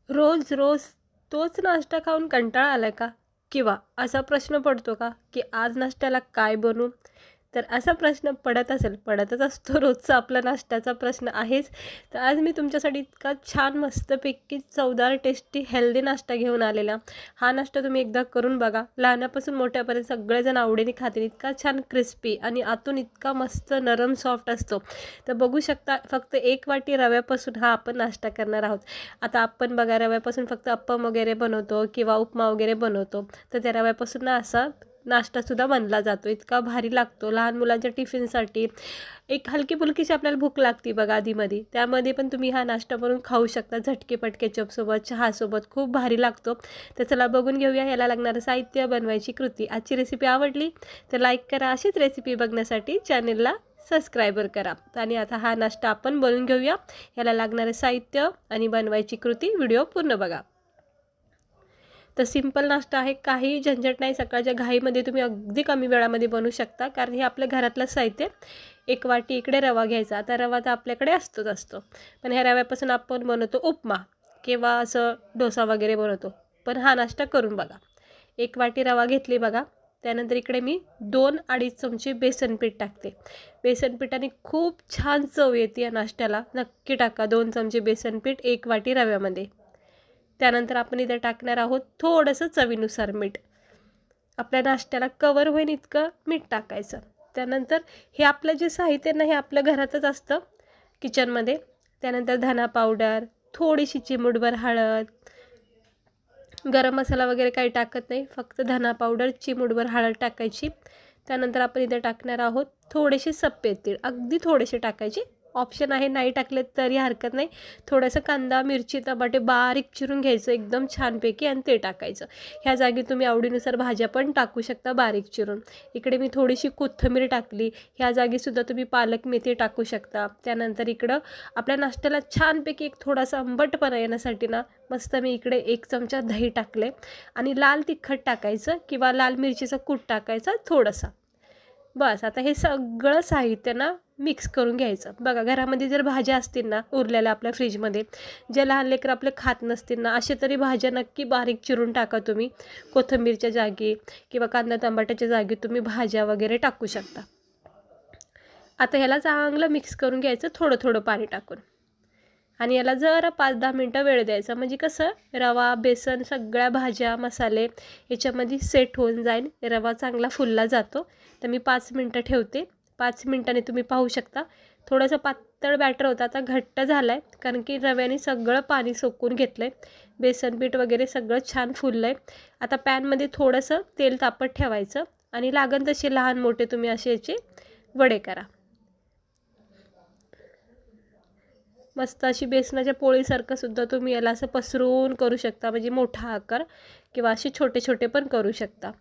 रोज रोज तोच नाश्ता खाऊन कंटाळा आलाय का? किंवा असा प्रश्न पडतो का, की आज नाश्त्याला काय बनवू? तर असा प्रश्न पडत असेल, पडतच असतो रोजचा आपला नाश्त्याचा प्रश्न आहेच. तर आज मी तुमच्यासाठी इतका छान मस्तपैकी चवदार, टेस्टी, हेल्दी नाश्ता घेऊन आलेला. हा नाश्ता तुम्ही एकदा करून बघा. लहानापासून मोठ्यापर्यंत सगळेजण आवडीने खातील. इतका छान क्रिस्पी आणि आतून इतका मस्त नरम सॉफ्ट असतो. तर बघू शकता, फक्त 1 वाटी रव्यापासून हा आपण नाश्ता करणार आहोत. आता आपण बघा रव्यापासून फक्त अप्पम वगैरे बनवतो किंवा उपमा वगैरे बनवतो. तर त्या रव्यापासून ना असा नाश्तासुद्धा बनला जातो. इतका भारी लागतो लहान मुलांच्या टिफिनसाठी. एक हलकी-फुलकीशी आपल्याला भूक लागते बघा आधीमध्ये. त्यामध्ये पण तुम्ही हा नाश्ता बनवून खाऊ शकता. झटके-पट केचपसोबत, चहासोबत खूप भारी लागतो. तर चला बघून घेऊया याला लागणारं साहित्य, बनवायची कृती. आजची रेसिपी आवडली तर लाईक करा. अशीच रेसिपी बघण्यासाठी चॅनेलला सबस्क्राईबर करा. आणि आता हा नाश्ता आपण बनवून घेऊया. याला लागणारं साहित्य आणि बनवायची कृती व्हिडिओ पूर्ण बघा. तर सिंपल नाश्ता आहे, काही झंझट नाही. सकाळच्या घाईमध्ये तुम्ही अगदी कमी वेळामध्ये बनवू शकता, कारण हे आपल्या घरातलं साहित्य. 1 वाटी इकडे रवा घ्यायचा. आता रवा तर आपल्याकडे असतोच असतो, पण ह्या रव्यापासून आपण बनवतो उपमा किंवा असं डोसा वगैरे बनवतो. पण हा नाश्ता करून बघा. 1 वाटी रवा घेतली बघा. त्यानंतर इकडे मी 2-2.5 चमचे बेसन पीठ टाकते. बेसन पिठाने खूप छान चव येते या नाश्त्याला. नक्की टाका 2 चमचे बेसन पीठ 1 वाटी रव्यामध्ये. त्यानंतर आपण इथे टाकणार आहोत थोडंसं चवीनुसार मीठ. आपल्या नाश्त्याला कवर होईल इतकं मीठ टाकायचं. त्यानंतर हे आपलं जे साहित्य ना, हे आपल्या घरातच असतं किचनमध्ये. त्यानंतर धना पावडर, थोडीशी चिमूटभर हळद, गरम मसाला वगैरे काही टाकत नाही, फक्त धना पावडर, चिमूटभर हळद टाकायची. त्यानंतर आपण इथे टाकणार आहोत थोडेसे सफेद तीळ, अगदी थोडेसे टाकायचे. ऑप्शन आहे, नाही टाकले तरी हरकत नाही. थोडंसं कांदा, मिरची, टमाटे बारीक चिरून घ्यायचं एकदम छानपैकी आणि ते टाकायचं. ह्या जागी तुम्ही आवडीनुसार भाज्या पण टाकू शकता बारीक चिरून. इकडे मी थोडीशी कोथिंबीर टाकली. ह्या जागीसुद्धा तुम्ही पालक मेथी टाकू शकता. त्यानंतर इकडं आपल्या नाश्त्याला छानपैकी एक थोडासा आंबटपणा येण्यासाठी ना, मस्त मी इकडे 1 चमचा दही टाकले आणि लाल तिखट टाकायचं किंवा लाल मिरचीचा कूट टाकायचा थोडासा. बस आता हे सगळं साहित्य ना मिक्स करून घ्यायचं. बघा घरामध्ये जर भाज्या असतील ना उरलेल्या आपल्या फ्रीजमध्ये, जे लहान लेकरं आपले खात नसतील ना, असे तरी भाज्या नक्की बारीक चिरून टाका तुम्ही. कोथिंबीरच्या जागी किंवा कांदा टमाट्याच्या जागी तुम्ही भाज्या वगैरे टाकू शकता. आता ह्याला चांगलं मिक्स करून घ्यायचं थोडं थोडं पाणी टाकून. आणि याला जरा 5-10 मिनटं वेळ द्यायचा, म्हणजे कसं रवा, बेसन, सगळ्या भाज्या, मसाले याच्यामध्ये सेट होऊन जाईल. रवा चांगला फुलला जातो. तर मी 5 मिनटं ठेवते. 5 मिनटांनी तुम्ही पाहू शकता थोडंसं पातळ बॅटर होतं, आता घट्ट झालं आहे, कारण की रव्याने सगळं पाणी सोकून घेतलं आहे. बेसन पीठ वगैरे सगळं छान फुललं आहे. आता पॅनमध्ये थोडंसं तेल तापत ठेवायचं आणि लागन तसे लहान मोठे तुम्ही असे याचे वडे करा. मस्त अशी बेसनाच्या पोळीसारखं सुद्धा तुम्ही याला असं पसरून करू शकता, म्हणजे मोठा आकार किंवा असे छोटे छोटे पण करू शकता.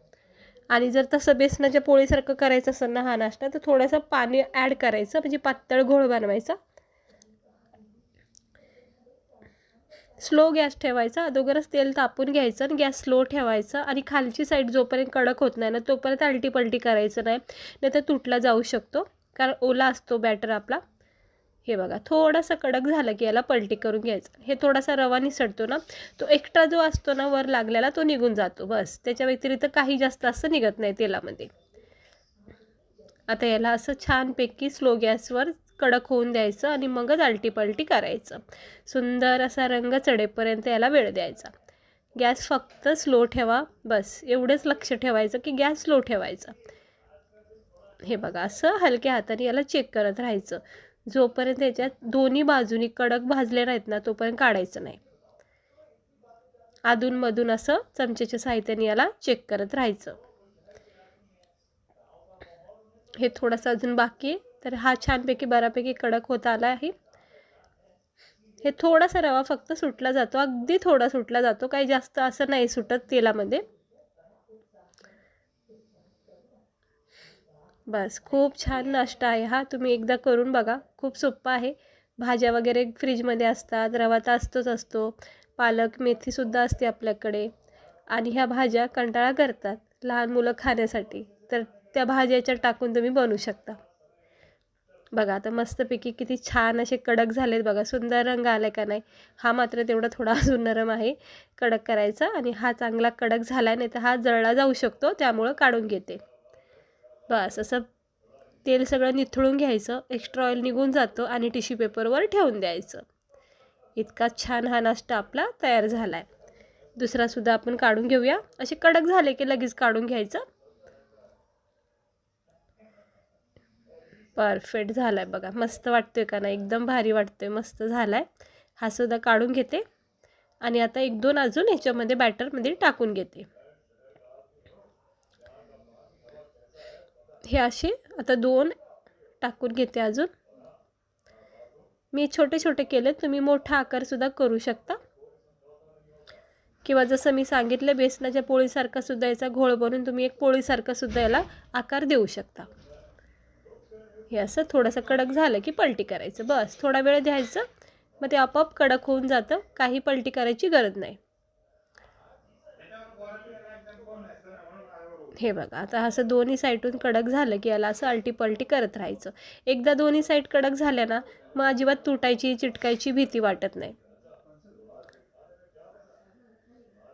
आणि जर तसं बेसनाच्या पोळीसारखं करायचं असेल ना हा नाश्ता, तर थोडंसं पाणी ॲड करायचं, म्हणजे पातळ घोळ बनवायचा. स्लो गॅस ठेवायचा, अगोदरच तेल तापून घ्यायचं आणि गॅस स्लो ठेवायचा. आणि खालची साईड जोपर्यंत कडक होत नाही ना तोपर्यंत आलटी पलटी करायचं नाही, नाही तर तुटला जाऊ शकतो, कारण ओला असतो बॅटर आपला. हे बघा थोडासा कडक झालं की याला पलटी करून घ्यायचं. हे थोडासा रवा निसटतो ना, तो एक्स्ट्रा जो असतो ना वर लागलेला तो निघून जातो. बस त्याच्या व्यतिरिक्त काही जास्त असं निघत नाही तेलामध्ये. आता याला असं छानपैकी स्लो गॅसवर कडक होऊन द्यायचं आणि मगच आलटी पलटी करायचं. सुंदर असा रंग चढेपर्यंत याला वेळ द्यायचा. गॅस फक्त स्लो ठेवा, बस एवढंच लक्ष ठेवायचं की गॅस स्लो ठेवायचा. हे बघा असं हलक्या हाताने याला चेक करत राहायचं. जोपर्यंत याच्यात दोन्ही बाजूनी कडक भाजले नाहीत ना तोपर्यंत काढायचं नाही. अधूनमधून असं चमच्याच्या साहाय्याने याला चेक करत राहायचं. हे थोडंसं अजून बाकी आहे, तर हा छानपैकी बऱ्यापैकी कडक होत आला आहे. हे थोडासा रवा फक्त सुटला जातो, अगदी थोडा सुटला जातो, काही जास्त असं नाही सुटत तेलामध्ये. बस खूप छान नाश्ता आहे हा, तुम्ही एकदा करून बघा. खूप सोपा आहे. भाज्या वगैरे फ्रीजमध्ये असतात, रवा तर असतो, पालक मेथीसुद्धा असते आपल्याकडे. आणि ह्या भाज्या कंटाळा करतात लहान मुलं खाण्यासाठी, तर त्या भाज्याच्या टाकून तुम्ही बनवू शकता. बघा आता मस्तपैकी किती छान असे कडक झालेत बघा, सुंदर रंग आला का नाही. हा मात्र तेवढा थोडा अजून नरम आहे, कडक करायचा. आणि हा चांगला कडक झाला, नाही तर हा जळला जाऊ शकतो, त्यामुळं काढून घेते. बस असं तेल सगळं निथळून घ्यायचं, एक्स्ट्रा ऑइल निघून जातं आणि टिश्यू पेपरवर ठेवून द्यायचं. इतका छान हा नाश्ता आपला तयार झाला आहे. दुसरासुद्धा आपण काढून घेऊया. असे कडक झाले की लगेच काढून घ्यायचं. परफेक्ट झाला आहे बघा, मस्त वाटतोय का नाही, एकदम भारी वाटतोय, मस्त झाला आहे. हा सुद्धा काढून घेते आणि आता 1-2 अजून ह्याच्यामध्ये बॅटरमध्ये टाकून घेते. हे असे आता 2 टाकून घेते अजून. मी छोटे छोटे केले, तुम्ही मोठा आकारसुद्धा करू शकता, किंवा जसं मी सांगितलं बेसनाच्या पोळीसारखा सुद्धा याचा घोळ बनवून तुम्ही एक पोळीसारखा सुद्धा याला आकार देऊ शकता. हे असं थोडंसं कडक झालं की पलटी करायचं, बस थोडा वेळ द्यायचं, मग ते आपोआप कडक होऊन जातं, काही पलटी करायची गरज नाही. हे बघा आता असं दोन्ही साईडून कडक झालं की याला असं आलटी पलटी करत राहायचं. एकदा दोन्ही साईड कडक झाल्या ना, मग अजिबात तुटायची चिटकायची भीती वाटत नाही.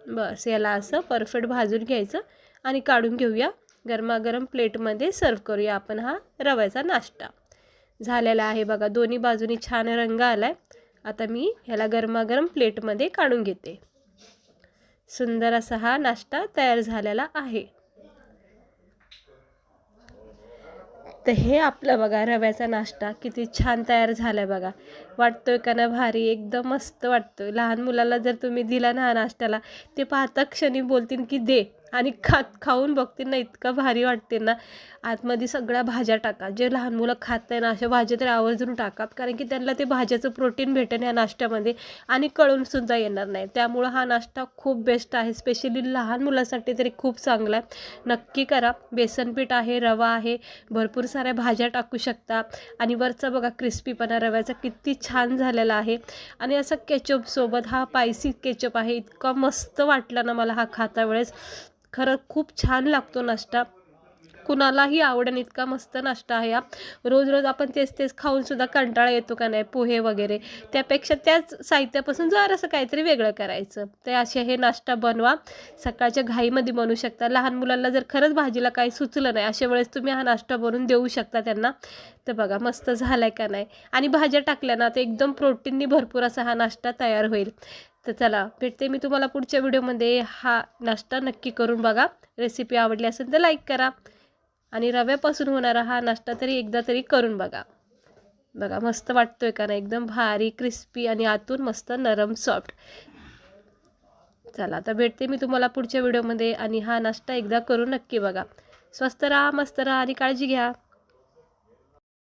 बस याला असं परफेक्ट भाजून घ्यायचं आणि काढून घेऊया. गरमागरम प्लेटमध्ये सर्व करूया आपण हा रव्याचा नाश्ता. झालेला आहे बघा, दोन्ही बाजूनी छान रंग आलाय. आता मी ह्याला गरमागरम प्लेटमध्ये काढून घेते. सुंदर असा हा नाश्ता तयार झालेला आहे. तर हे आपलं बघा रव्याचा नाश्ता किती छान तयार झाला आहे बघा. वाटतोय का ना भारी, एकदम मस्त वाटतोय. लहान मुलाला जर तुम्ही दिला ना हा नाश्त्याला, ते पाहता क्षणी बोलतील की दे, आणि खाऊन बघतील ना, इतका भारी वाटते ना. आतमध्ये सगळ्या भाज्या टाका, जे लहान मुलं खात नाही ना अशा भाज्या तर आवर्जून टाका, कारण की त्यांना ते भाज्याचं प्रोटीन भेटेल ह्या नाश्त्यामध्ये आणि कळूनसुद्धा येणार नाही. त्यामुळं हा नाश्ता खूप बेस्ट आहे, स्पेशली लहान मुलासाठी तरी खूप चांगला आहे. नक्की करा. बेसनपीठ आहे, रवा आहे, भरपूर साऱ्या भाज्या टाकू शकता. आणि वरचा बघा क्रिस्पीपणा रव्याचा किती छान झालेला आहे. आणि असं केचपसोबत हा स्पायसी केचप आहे, इतका मस्त वाटला ना मला हा खाता वेळेस. खरं खूप छान लागतो नाश्ता, कुणालाही आवडेल इतका मस्त नाश्ता आहे हा. रोज रोज आपण तेच तेच खाऊन सुद्धा कंटाळा येतो का नाही, पोहे वगैरे, त्यापेक्षा त्याच साहित्यापासून जरासं काहीतरी वेगळं करायचं. ते असे हे नाश्ता बनवा, सकाळच्या घाईमध्ये बनवू शकता. लहान मुलांना जर खरंच भाजीला काही सुचलं नाही अशा वेळेस तुम्ही हा नाश्ता बनवून देऊ शकता त्यांना. तर बघा मस्त झालाय का नाही. आणि भाज्या टाकल्या ना तर एकदम प्रोटीननी भरपूर असा हा नाश्ता तयार होईल. तर चला भेटते मी तुम्हाला पुढच्या व्हिडिओमध्ये. हा नाश्ता नक्की करून बघा. रेसिपी आवडली असेल तर लाईक करा, आणि रव्यापासून होणारा हा नाश्ता तरी एकदा तरी करून बघा. बघा मस्त वाटतोय का नाही, एकदम भारी क्रिस्पी आणि आतून मस्त नरम सॉफ्ट. चला आता भेटते मी तुम्हाला पुढच्या व्हिडिओमध्ये, आणि हा नाश्ता एकदा करून नक्की बघा. स्वस्त राहा, मस्त राहा आणि काळजी घ्या.